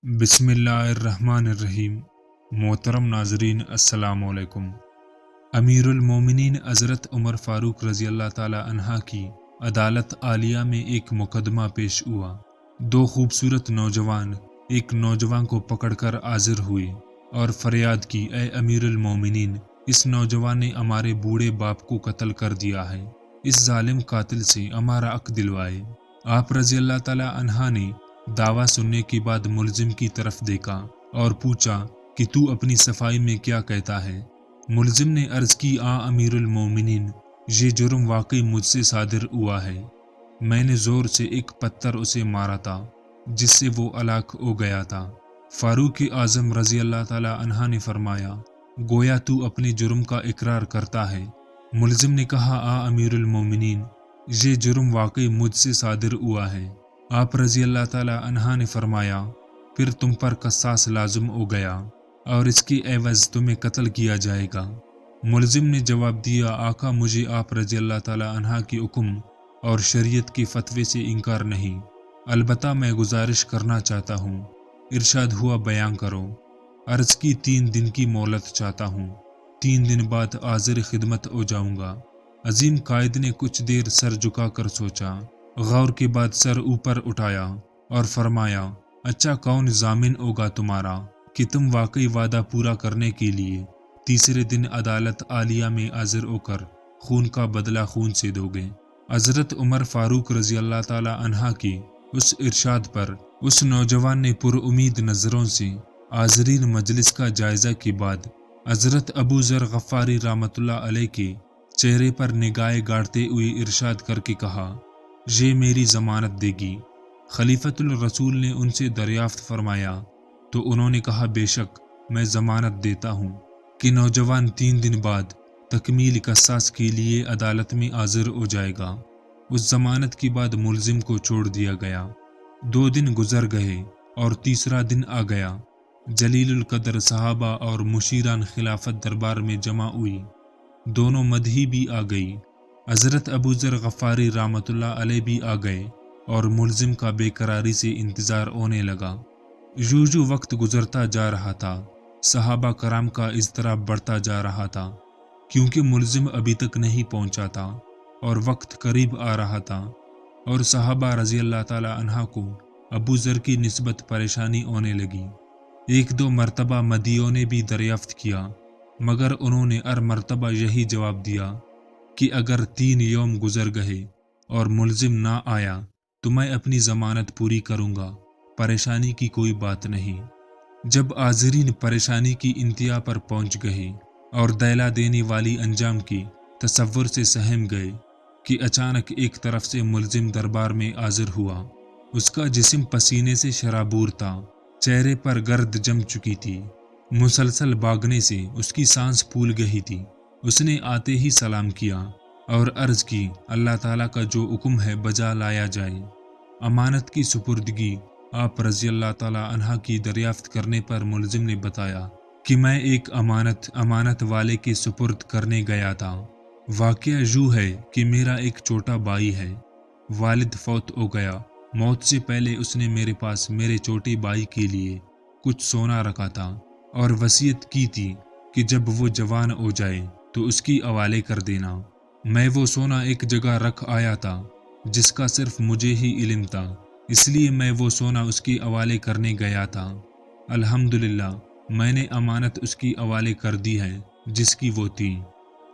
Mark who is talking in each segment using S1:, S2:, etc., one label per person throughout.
S1: बिस्मिल्लाहिर्रहमानिर्रहीम। मोहतरम नाजरीन, अस्सलाम वालेकुम। अमीरुल मोमिनीन हज़रत उमर फ़ारूक रज़ी अल्लाह ताला अन्हा की अदालत आलिया में एक मुकदमा पेश हुआ। दो खूबसूरत नौजवान एक नौजवान को पकड़कर हाजिर हुए और फरियाद की, ए अमीरुल मोमिनीन, इस नौजवान ने हमारे बूढ़े बाप को कत्ल कर दिया है। इस जालिम कातिल से हमारा हक दिलवाए। आप रज़ी अल्लाह ताला अन्हा ने दावा सुनने के बाद मुलजिम की तरफ देखा और पूछा कि तू अपनी सफाई में क्या कहता है। मुलजिम ने अर्ज की, अमीरुल मोमिनीन, ये जुर्म वाकई मुझसे सादिर हुआ है। मैंने जोर से एक पत्थर उसे मारा था जिससे वो हलाक हो गया था। फारूक आजम रज़ी अल्लाह ताला अन्हा ने फरमाया, गोया तू अपने जुर्म का इकरार करता है। मुलजिम ने कहा, अमीरुल मोमिनीन, ये जुर्म वाकई मुझसे सादिर हुआ है। आप रज़ी अल्लाह ताला अन्हा ने फरमाया, फिर तुम पर कसास लाजुम हो गया और इसकी एवज तुम्हें कत्ल किया जाएगा। मुलजिम ने जवाब दिया, आका, मुझे आप रज़ी अल्लाह ताला अन्हा की हुक्म और शरीयत के फतवे से इनकार नहीं, अलबत्ता मैं गुजारिश करना चाहता हूँ। इरशाद हुआ, बयान करो। अर्ज की, 3 दिन की मोहलत चाहता हूँ, 3 दिन बाद हाजिर खिदमत हो जाऊँगा। अजीम कायद ने कुछ देर सर झुका कर सोचा, गौर के बाद सर ऊपर उठाया और फरमाया, अच्छा, कौन जामिन होगा तुम्हारा कि तुम वाकई वादा पूरा करने के लिए तीसरे दिन अदालत आलिया में हाजिर होकर खून का बदला खून से दोगे। हज़रत उमर फ़ारूक रज़ी अल्लाह ताला अन्हा की उस इरशाद पर उस नौजवान ने पुरउम्मीद नज़रों से हाज़रीन मजलिस का जायज़ा के बाद हज़रत अबू ज़र गफ़ारी रहमतुल्लाह अलैह के चेहरे पर निगाहें गाड़ते हुए इरशाद करके कहा, ये मेरी ज़मानत देगी। खलीफतुल रसूल ने उनसे दरियाफ्त फरमाया तो उन्होंने कहा, बेशक मैं ज़मानत देता हूँ कि नौजवान 3 दिन बाद तकमील कसास के लिए अदालत में हाजिर हो जाएगा। उस ज़मानत के बाद मुलजिम को छोड़ दिया गया। 2 दिन गुजर गए और तीसरा दिन आ गया। जलीलुल कदर सहाबा और मुशीरान खिलाफत दरबार में जमा हुई। दोनों मदही भी आ गई। हज़रत अबू ज़र गफ़ारी रहमतुल्लाह अलैह भी आ गए और मुलजिम का बेकरारी से इंतज़ार होने लगा। यूं यूं वक्त गुजरता जा रहा था। सहाबा कराम का इज़्तिराब बढ़ता जा रहा था क्योंकि मुलजिम अभी तक नहीं पहुंचा था और वक्त करीब आ रहा था और सहाबा रज़ी अल्लाह ताला अन्हा को अबू ज़र की निस्बत परेशानी होने लगी। 1-2 मरतबा मदीयों ने भी दरियाफ्त किया मगर उन्होंने हर मरतबा यही जवाब दिया कि अगर 3 यौम गुजर गए और मुलजिम ना आया तो मैं अपनी ज़मानत पूरी करूँगा, परेशानी की कोई बात नहीं। जब हाज़रीन परेशानी की इंतहा पर पहुँच गए और दैला देने वाली अंजाम की तसव्वुर से सहम गए कि अचानक एक तरफ से मुलजिम दरबार में हाजिर हुआ। उसका जिस्म पसीने से शराबूर था, चेहरे पर गर्द जम चुकी थी, मुसलसल भागने से उसकी सांस फूल गई थी। उसने आते ही सलाम किया और अर्ज की, अल्लाह ताला का जो हुक्म है बजा लाया जाए। अमानत की सुपुर्दगी आप रज़ी अल्लाह ताला अन्हा की दरियाफ्त करने पर मुलजिम ने बताया कि मैं एक अमानत वाले के सुपुर्द करने गया था। वाक़या यूँ है कि मेरा एक छोटा भाई है, वालिद फौत हो गया। मौत से पहले उसने मेरे पास मेरे छोटे भाई के लिए कुछ सोना रखा था और वसीयत की थी कि जब वो जवान हो जाए तो उसकी हवाले कर देना। मैं वो सोना एक जगह रख आया था जिसका सिर्फ मुझे ही इल्म था, इसलिए मैं वो सोना उसके हवाले करने गया था। अल्हम्दुलिल्लाह मैंने अमानत उसकी हवाले कर दी है जिसकी वो थी।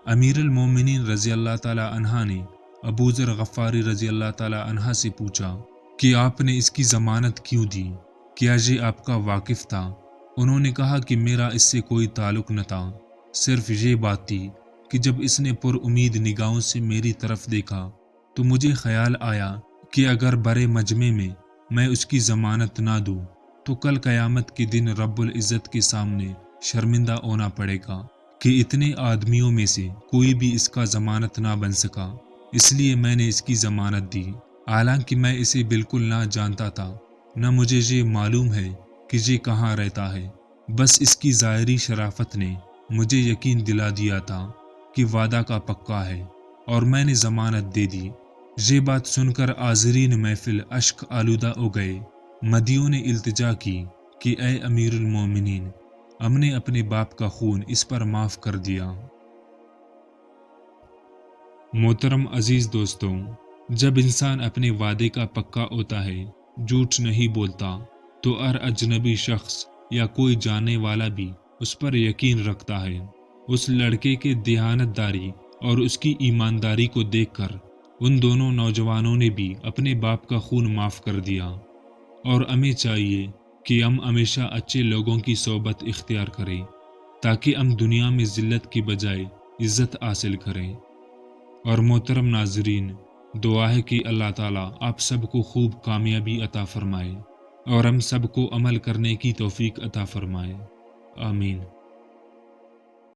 S1: अमीरुल मोमिनीन रज़ी अल्लाह ताला अन्हा ने अबू ज़र गफ़ारी रज़ी अल्लाह ताला अन्हा से पूछा कि आपने इसकी ज़मानत क्यों दी, क्या ये आपका वाकिफ़ था? उन्होंने कहा कि मेरा इससे कोई ताल्लुक़ न था, सिर्फ ये बात थी कि जब इसने पुरउम्मीद निगाहों से मेरी तरफ देखा तो मुझे ख्याल आया कि अगर बड़े मजमे में मैं उसकी ज़मानत ना दूँ तो कल क़यामत के दिन रब्बुल इज़्ज़त के सामने शर्मिंदा होना पड़ेगा कि इतने आदमियों में से कोई भी इसका ज़मानत ना बन सका, इसलिए मैंने इसकी ज़मानत दी। हालांकि मैं इसे बिल्कुल ना जानता था, न मुझे ये मालूम है कि ये कहाँ रहता है, बस इसकी ज़ाहिरी शराफत ने मुझे यकीन दिला दिया था कि वादा का पक्का है और मैंने ज़मानत दे दी। ये बात सुनकर हाज़रीन महफिल अश्क आलूदा हो गए। मदियों ने इल्तिजा की کہ اے امیر المومنین، ہم نے اپنے باپ کا خون اس پر معاف کر دیا۔ محترم عزیز دوستوں، جب انسان اپنے وعدے کا پکا ہوتا ہے، جھوٹ نہیں بولتا، تو ہر اجنبی شخص یا کوئی جاننے والا بھی اس پر یقین رکھتا ہے۔ اس لڑکے کے دیانت داری اور اس کی ایمانداری کو دیکھ کر ان دونوں نوجوانوں نے بھی اپنے باپ کا خون معاف کر دیا، اور ہمیں چاہیے کہ ہم ہمیشہ اچھے لوگوں کی صحبت اختیار کریں تاکہ ہم دنیا میں ذلت کی بجائے عزت حاصل کریں۔ اور محترم ناظرین، دعا ہے کہ اللہ تعالیٰ آپ سب کو خوب کامیابی عطا فرمائے اور ہم سب کو عمل کرنے کی توفیق عطا فرمائے۔ آمین۔